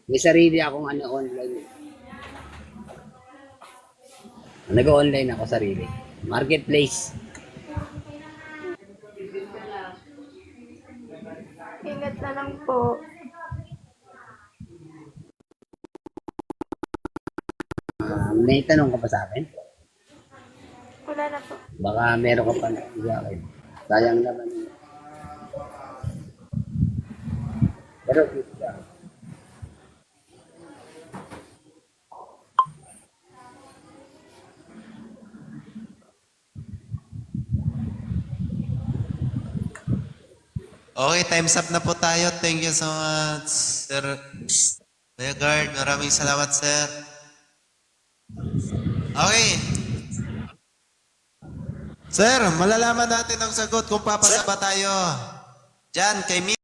May sarili akong online. Nag-online ako sarili. Marketplace. Ingat na lang po. May tanong ka pa sa akin? Wala na po. Baka meron ka pa na sa akin. Sayang naman. Pero isa. Okay, time's up na po tayo. Thank you so much, Sir Kuya Guard. Maraming salamat, sir. Okay. Sir, malalaman natin ang sagot kung papasa ba tayo. Diyan, kay